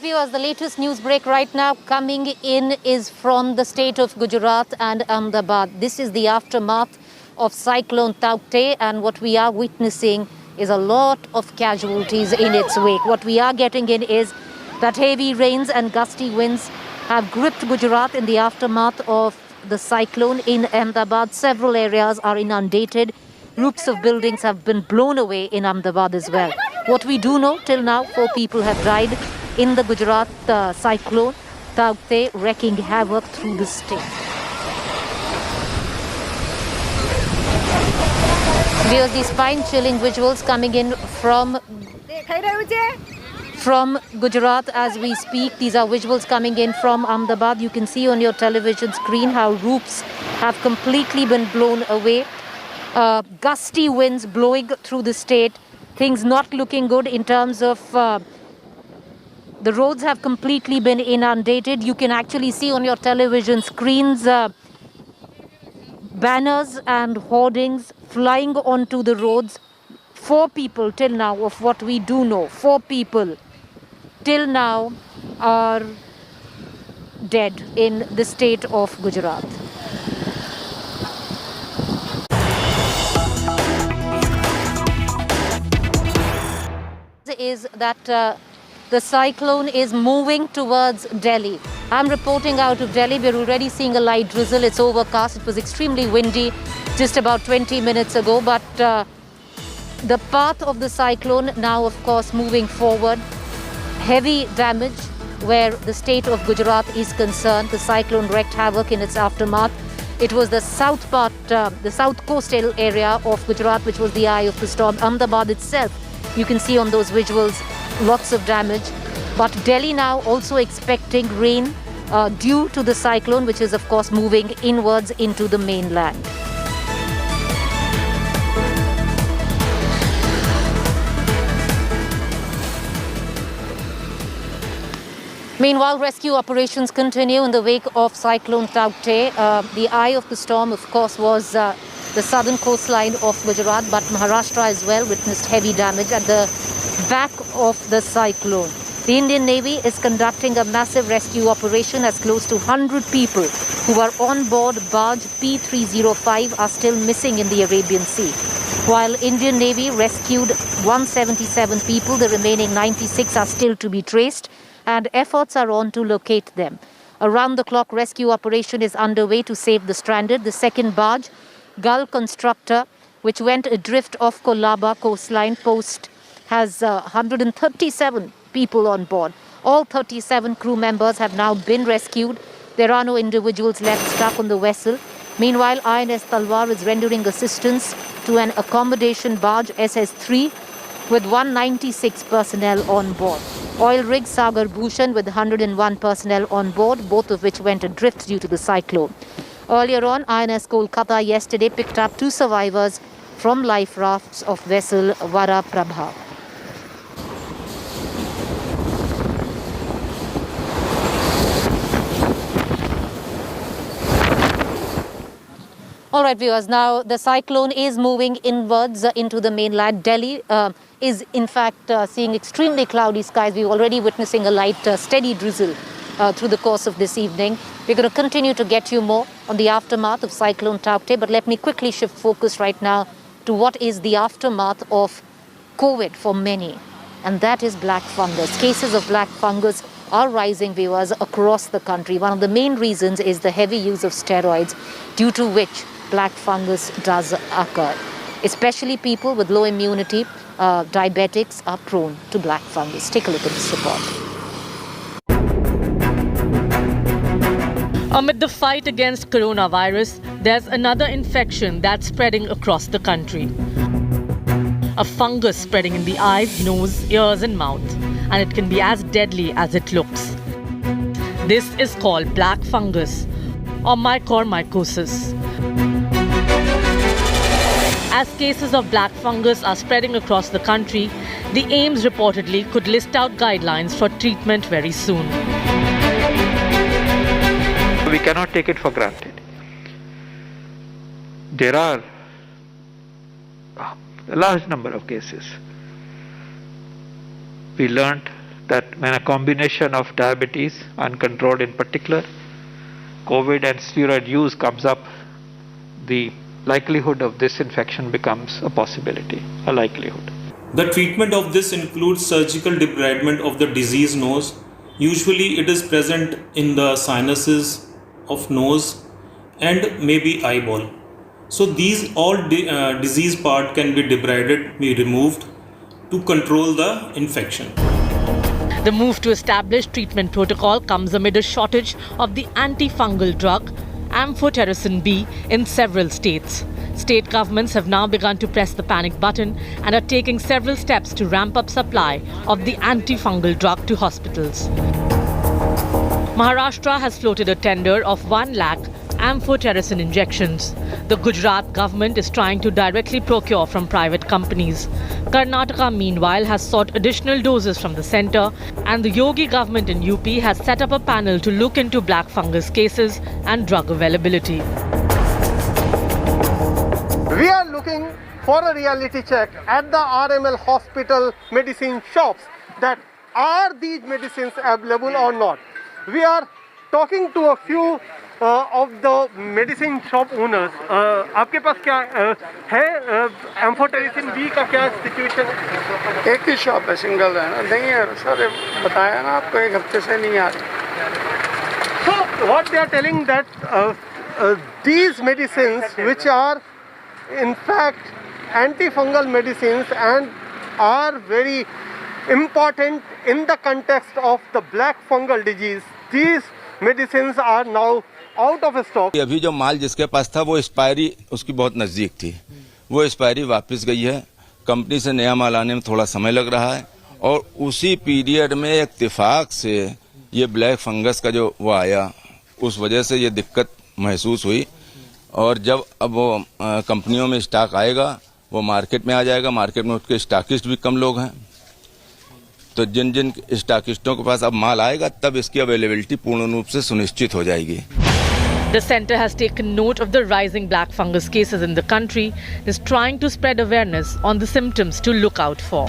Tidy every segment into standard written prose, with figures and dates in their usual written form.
viewers, the latest news break right now coming in is from the state of Gujarat and Ahmedabad. This is the aftermath of Cyclone Taukte, and what we are witnessing is a lot of casualties in its wake. What we are getting in is that heavy rains and gusty winds have gripped Gujarat in the aftermath of the cyclone in Ahmedabad. Several areas are inundated. Roofs of buildings have been blown away in Ahmedabad as well. What we do know till now, 4 people have died in the Gujarat cyclone Taukte, wreaking havoc through the state. Here's the spine-chilling visuals coming in from Gujarat as we speak. These are visuals coming in from Ahmedabad. You can see on your television screen how roofs have completely been blown away. Gusty winds blowing through the state. Things not looking good in terms of the roads have completely been inundated. You can actually see on your television screens banners and hoardings flying onto the roads. 4 people till now, of what we do know, 4 people till now are dead in the state of Gujarat. Is that the cyclone is moving towards Delhi. I'm reporting out of Delhi. We're already seeing a light drizzle. It's overcast. It was extremely windy just about 20 minutes ago. But the path of the cyclone now, of course, moving forward. Heavy damage where the state of Gujarat is concerned. The cyclone wreaked havoc in its aftermath. It was the south part, the south coastal area of Gujarat, which was the eye of the storm. Ahmedabad itself, you can see on those visuals, lots of damage. But Delhi now also expecting rain due to the cyclone, which is of course moving inwards into the mainland. Meanwhile, rescue operations continue in the wake of Cyclone Taukte. The eye of the storm, of course, was the southern coastline of Gujarat, but Maharashtra as well witnessed heavy damage at the back of the cyclone. The Indian Navy is conducting a massive rescue operation as close to 100 people who are on board barge P305 are still missing in the Arabian Sea. While Indian Navy rescued 177 people, the remaining 96 are still to be traced, and efforts are on to locate them. Around-the-clock rescue operation is underway to save the stranded. The second barge, Gull Constructor, which went adrift off Kolaba coastline post, has 137 people on board. All 37 crew members have now been rescued. There are no individuals left stuck on the vessel. Meanwhile, INS Talwar is rendering assistance to an accommodation barge SS3 with 196 personnel on board. Oil rig Sagar Bhushan with 101 personnel on board, both of which went adrift due to the cyclone. Earlier on, INS Kolkata yesterday picked up 2 survivors from life rafts of vessel Vara Prabha. All right, viewers, now the cyclone is moving inwards into the mainland. Delhi is in fact seeing extremely cloudy skies. We're already witnessing a light, steady drizzle through the course of this evening. We're going to continue to get you more on the aftermath of Cyclone Taukte, but let me quickly shift focus right now to what is the aftermath of COVID for many, and that is black fungus. Cases of black fungus are rising, viewers, across the country. One of the main reasons is the heavy use of steroids, due to which black fungus does occur. Especially people with low immunity, diabetics are prone to black fungus. Take a look at this report. Amid the fight against coronavirus, there's another infection that's spreading across the country. A fungus spreading in the eyes, nose, ears and mouth, and it can be as deadly as it looks. This is called black fungus or mycorrhizasis. As cases of black fungus are spreading across the country, the AIIMS reportedly could list out guidelines for treatment very soon. We cannot take it for granted. There are a large number of cases. We learnt that when a combination of diabetes, uncontrolled in particular, COVID and steroid use comes up, the likelihood of this infection becomes a possibility, a likelihood. The treatment of this includes surgical debridement of the diseased nose. Usually it is present in the sinuses of nose and maybe eyeball. So these all disease part can be debrided, be removed to control the infection. The move to establish treatment protocol comes amid a shortage of the antifungal drug amphotericin B in several states. State governments have now begun to press the panic button and are taking several steps to ramp up supply of the antifungal drug to hospitals. Maharashtra has floated a tender of 1 lakh amphotericin injections. The Gujarat government is trying to directly procure from private companies. Karnataka, meanwhile, has sought additional doses from the centre, and the Yogi government in UP has set up a panel to look into black fungus cases and drug availability. We are looking for a reality check at the RML hospital medicine shops that are these medicines available or not. We are talking to a few of the medicine shop owners. आपके पास क्या है amphotericin B का क्या situation है? एक ही shop है, single है ना, नहीं है सर, बताया ना आपको, एक हफ्ते से नहीं आ रही. So what they are telling that these medicines, which are in fact antifungal medicines and are very important in the context of the black fungal disease, these medicines are now out of stock. अभी जो माल जिसके पास था वो expiry उसकी बहुत नजदीक थी, वो एक्सपायरी वापस गई है. कंपनी से नया माल आने में थोड़ा समय लग रहा है और उसी पीरियड में इत्तेफाक से ये ब्लैक फंगस का जो वो आया, उस वजह से ये दिक्कत महसूस हुई. और जब अब वो कंपनियों में स्टॉक आएगा वो मार्केट में आ जाएगा. मार्केट में उसके स्टॉकिस्ट भी कम लोग हैं, तो जिन जिन स्टॉकिस्टों के पास अब माल आएगा तब इसकी अवेलेबिलिटी पूर्ण रूप से सुनिश्चित हो जाएगी. The centre has taken note of the rising black fungus cases in the country and is trying to spread awareness on the symptoms to look out for.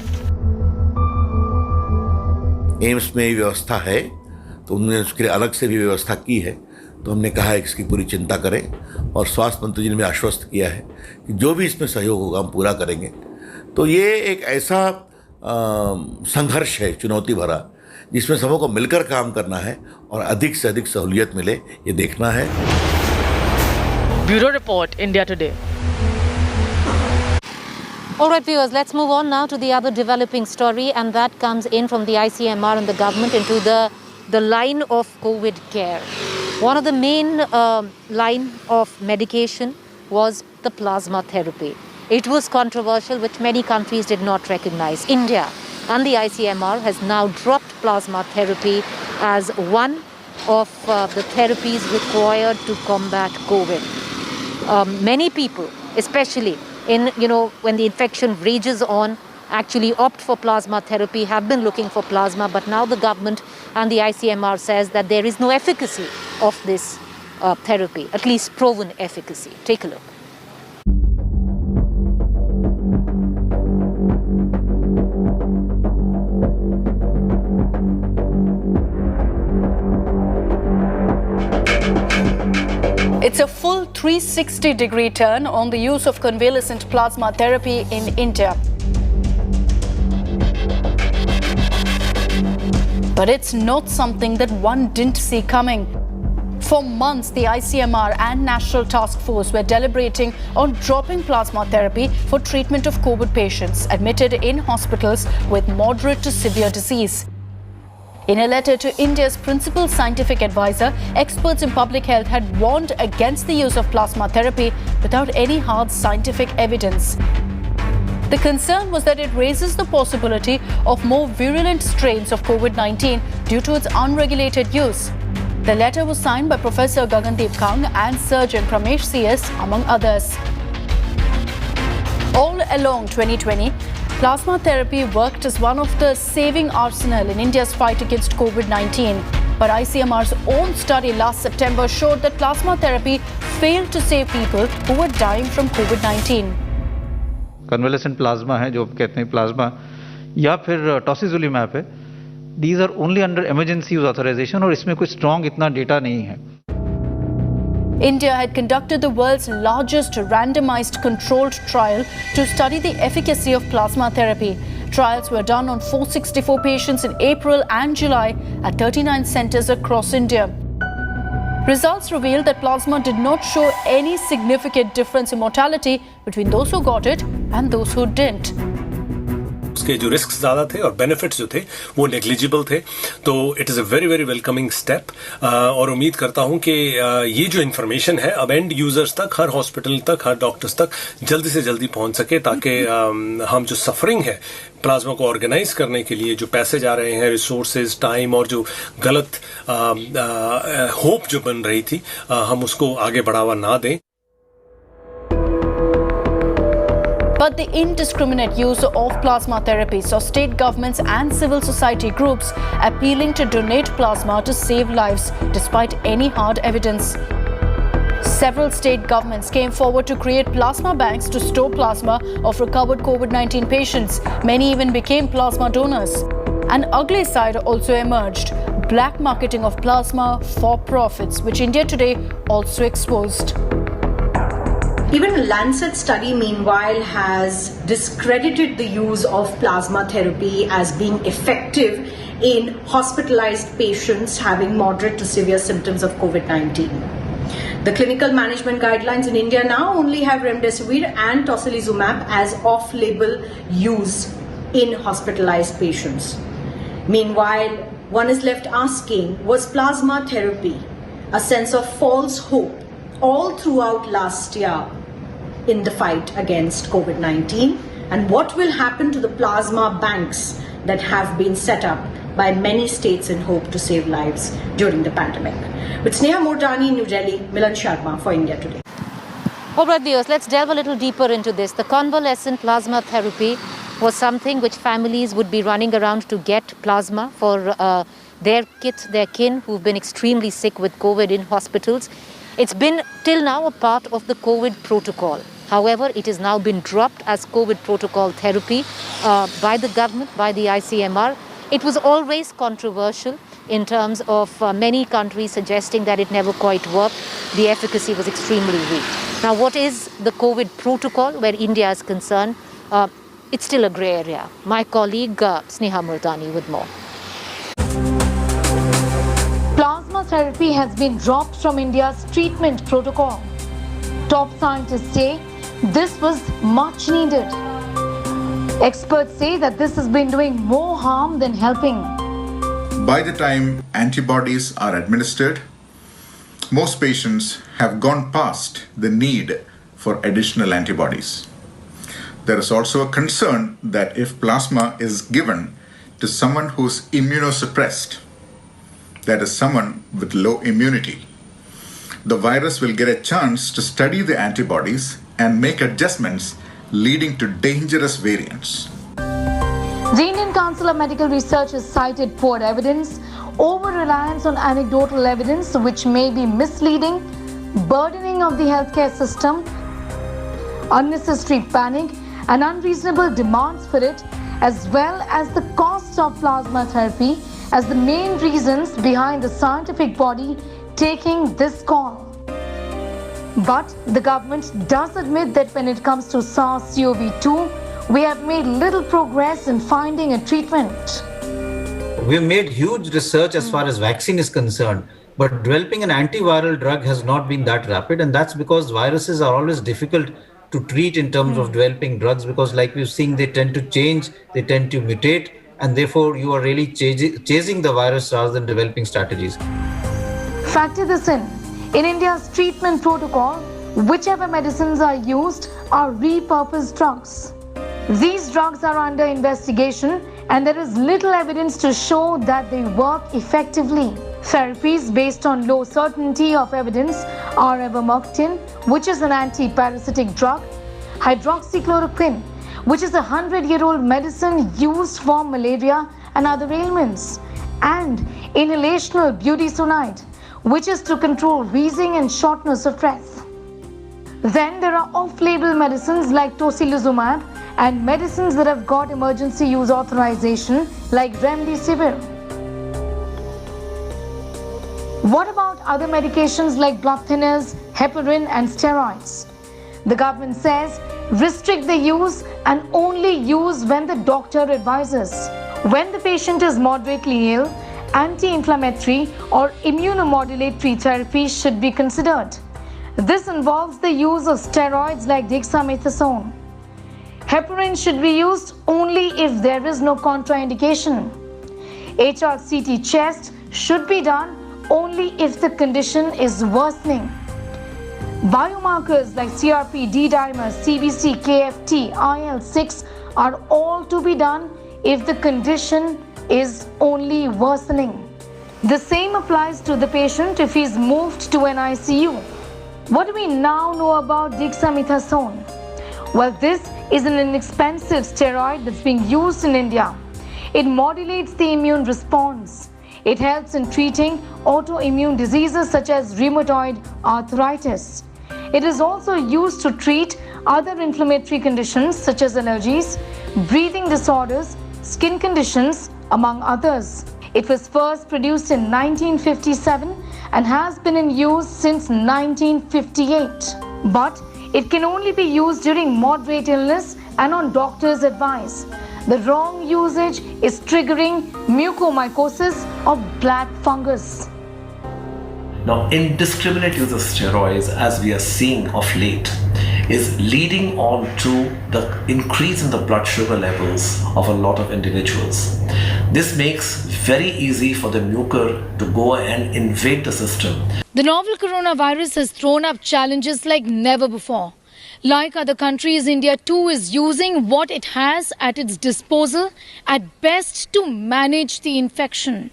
AIIMS में व्यवस्था है तो उन्होंने उसके लिए अलग से भी व्यवस्था की है, तो हमने कहा है कि इसकी पूरी चिंता करें और स्वास्थ्य मंत्री जी ने भी आश्वस्त किया है कि जो भी इसमें सहयोग होगा हम पूरा करेंगे. तो ये एक ऐसा संघर्ष है चुनौती भरा जिसमें सबको मिलकर काम करना है और अधिक से अधिक सहूलियत मिले, ये देखना है. Bureau Report, India Today. All right, viewers, let's move on now to the other developing story, and that comes in from the ICMR and the government into the line of COVID care. One of the main line of medication was the plasma therapy. It was controversial, which many countries did not recognize. India and the ICMR has now dropped plasma therapy as one of the therapies required to combat COVID. Many people, especially when the infection rages on, actually opt for plasma therapy, have been looking for plasma, but now the government and the ICMR says that there is no efficacy of this therapy, at least proven efficacy. Take a look. It's a full 360-degree turn on the use of convalescent plasma therapy in India. But it's not something that one didn't see coming. For months, the ICMR and National Task Force were deliberating on dropping plasma therapy for treatment of COVID patients admitted in hospitals with moderate to severe disease. In a letter to India's principal scientific advisor, experts in public health had warned against the use of plasma therapy without any hard scientific evidence. The concern was that it raises the possibility of more virulent strains of COVID-19 due to its unregulated use. The letter was signed by Professor Gagandeep Kang and surgeon Pramesh CS, among others. All along 2020, plasma therapy worked as one of the saving arsenal in India's fight against COVID-19. But ICMR's own study last September showed that plasma therapy failed to save people who were dying from COVID-19. Convalescent plasma है जो कहते हैं plasma, या फिर टॉसिजुलिमैब है, these are only under emergency use authorization और इसमें कोई strong इतना data नहीं है. India had conducted the world's largest randomized controlled trial to study the efficacy of plasma therapy. Trials were done on 464 patients in April and July at 39 centers across India. Results revealed that plasma did not show any significant difference in mortality between those who got it and those who didn't. उसके जो risk ज़्यादा थे और benefits जो थे वो negligible थे, तो it is a very very welcoming step और उम्मीद करता हूं कि ये जो इन्फॉर्मेशन है अब एंड यूजर्स तक, हर हॉस्पिटल तक, हर डॉक्टर्स तक जल्दी से जल्दी पहुंच सके, ताकि हम जो सफरिंग है प्लाज्मा को ऑर्गेनाइज करने के लिए जो पैसे जा रहे हैं, रिसोर्सेज, टाइम और जो गलत होप जो बन रही थी, हम उसको आगे बढ़ावा ना दें. But the indiscriminate use of plasma therapy saw state governments and civil society groups appealing to donate plasma to save lives despite any hard evidence. Several state governments came forward to create plasma banks to store plasma of recovered COVID-19 patients. Many even became plasma donors. An ugly side also emerged: black marketing of plasma for profits, which India Today also exposed. Even a Lancet study, meanwhile, has discredited the use of plasma therapy as being effective in hospitalized patients having moderate to severe symptoms of COVID-19. The clinical management guidelines in India now only have remdesivir and tocilizumab as off-label use in hospitalized patients. Meanwhile, one is left asking, was plasma therapy a sense of false hope all throughout last year in the fight against COVID-19, and what will happen to the plasma banks that have been set up by many states in hope to save lives during the pandemic? With Sneha Mordani, New Delhi, Milan Sharma for India Today. All right, viewers, let's delve a little deeper into this. The convalescent plasma therapy was something which families would be running around to get plasma for their kin who've been extremely sick with COVID in hospitals. It's been till now a part of the COVID protocol. However, it has now been dropped as COVID protocol therapy by the government, by the ICMR. It was always controversial in terms of many countries suggesting that it never quite worked. The efficacy was extremely weak. Now, what is the COVID protocol where India is concerned? It's still a grey area. My colleague Sneha Murdani with more. Plasma therapy has been dropped from India's treatment protocol. Top scientists say this was much needed. Experts say that this has been doing more harm than helping. By the time antibodies are administered, most patients have gone past the need for additional antibodies. There is also a concern that if plasma is given to someone who's immunosuppressed, that is someone with low immunity, the virus will get a chance to study the antibodies and make adjustments, leading to dangerous variants. The Indian Council of Medical Research has cited poor evidence, over-reliance on anecdotal evidence which may be misleading, burdening of the healthcare system, unnecessary panic and unreasonable demands for it, as well as the cost of plasma therapy as the main reasons behind the scientific body taking this call. But the government does admit that when it comes to SARS-CoV-2, we have made little progress in finding a treatment. We've made huge research as far as vaccine is concerned, but developing an antiviral drug has not been that rapid, and that's because viruses are always difficult to treat in terms of developing drugs, because like we've seen, they tend to change, they tend to mutate, and therefore you are really chasing the virus rather than developing strategies. Factor this in. In India's treatment protocol, whichever medicines are used are repurposed drugs. These drugs are under investigation and there is little evidence to show that they work effectively. Therapies based on low certainty of evidence are ivermectin, which is an anti-parasitic drug, hydroxychloroquine, which is a 100-year-old medicine used for malaria and other ailments, and inhalational budesonide, which is to control wheezing and shortness of breath. Then there are off-label medicines like tocilizumab and medicines that have got emergency use authorization like remdesivir. What about other medications like blood thinners, heparin and steroids? The government says restrict the use and only use when the doctor advises. When the patient is moderately ill, anti-inflammatory or immunomodulatory therapy should be considered. This involves the use of steroids like dexamethasone. Heparin should be used only if there is no contraindication. HRCT chest should be done only if the condition is worsening. Biomarkers like CRP, D-dimer, CBC, KFT, IL-6 are all to be done if the condition is only worsening. The same applies to the patient if he is moved to an ICU. What do we now know about dexamethasone? Well, this is an inexpensive steroid that's being used in India. It modulates the immune response. It helps in treating autoimmune diseases such as rheumatoid arthritis. It is also used to treat other inflammatory conditions such as allergies, breathing disorders, skin conditions, among others. It was first produced in 1957 and has been in use since 1958. But it can only be used during moderate illness and on doctor's advice. The wrong usage is triggering mucormycosis of black fungus. Now, indiscriminate use of steroids, as we are seeing of late, is leading on to the increase in the blood sugar levels of a lot of individuals. This makes very easy for the mucor to go and invade the system. The novel coronavirus has thrown up challenges like never before. Like other countries, India too is using what it has at its disposal at best to manage the infection.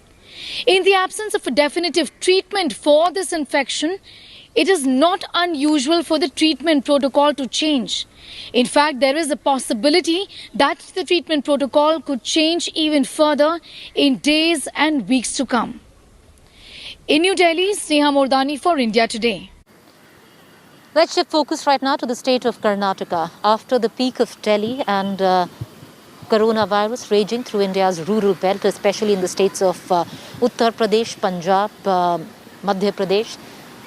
In the absence of a definitive treatment for this infection, it is not unusual for the treatment protocol to change. In fact, there is a possibility that the treatment protocol could change even further in days and weeks to come. In New Delhi, Sneha Mordani for India Today. Let's shift focus right now to the state of Karnataka. After the peak of Delhi and coronavirus raging through India's rural belt, especially in the states of Uttar Pradesh, Punjab, Madhya Pradesh,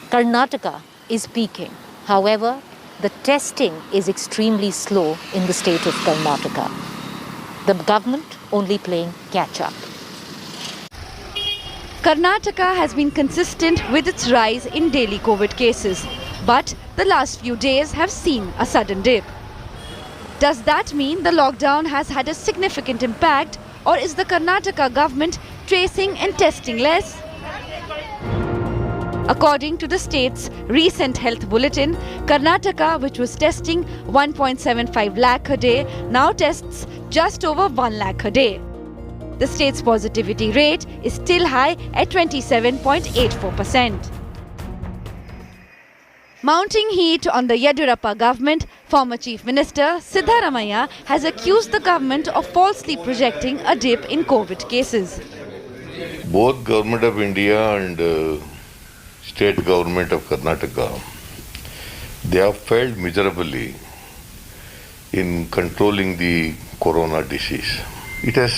Karnataka is peaking. However, the testing is extremely slow in the state of Karnataka. The government only playing catch-up. Karnataka has been consistent with its rise in daily COVID cases, but the last few days have seen a sudden dip. Does that mean the lockdown has had a significant impact, or is the Karnataka government tracing and testing less? According to the state's recent health bulletin, Karnataka, which was testing 1.75 lakh a day, now tests just over 1 lakh a day. The state's positivity rate is still high at 27.84%. Mounting heat on the Yediyurappa government, former Chief Minister Siddaramaiah has accused the government of falsely projecting a dip in COVID cases. Both Government of India and State Government of Karnataka, they have failed miserably in controlling the corona disease. It has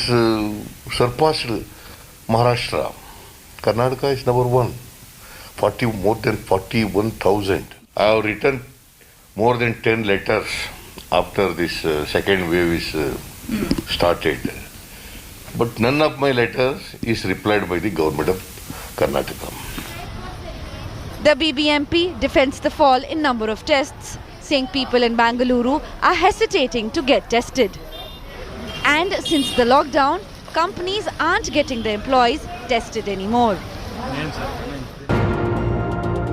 surpassed Maharashtra. Karnataka is number one, more than 41,000. I have written more than 10 letters after this second wave is started. But none of my letters is replied by the government of Karnataka. The BBMP defends the fall in number of tests, saying people in Bangalore are hesitating to get tested. And since the lockdown, companies aren't getting their employees tested anymore.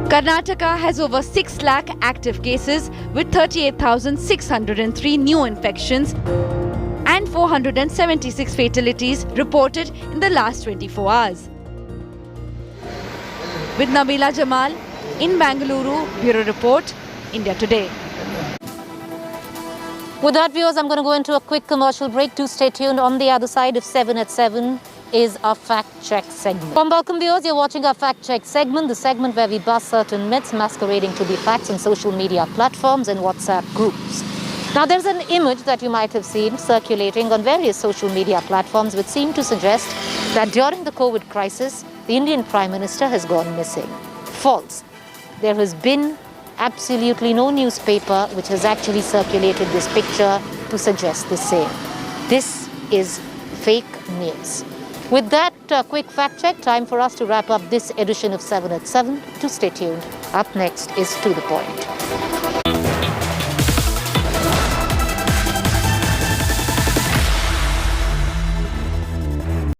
Karnataka has over 6 lakh active cases with 38,603 new infections and 476 fatalities reported in the last 24 hours. With Nabila Jamal in Bangalore, Bureau Report, India Today. With that, viewers, I'm going to go into a quick commercial break. Do stay tuned. On the other side of 7 at 7 is our fact check segment. Welcome, viewers. You're watching our fact check segment, the segment where we bust certain myths masquerading to be facts on social media platforms and WhatsApp groups. Now, there's an image that you might have seen circulating on various social media platforms which seem to suggest that during the COVID crisis, the Indian Prime Minister has gone missing. False. There has been absolutely no newspaper which has actually circulated this picture to suggest the same. This is fake news. With that quick fact check, time for us to wrap up this edition of 7 at 7. Do stay tuned. Up next is To The Point.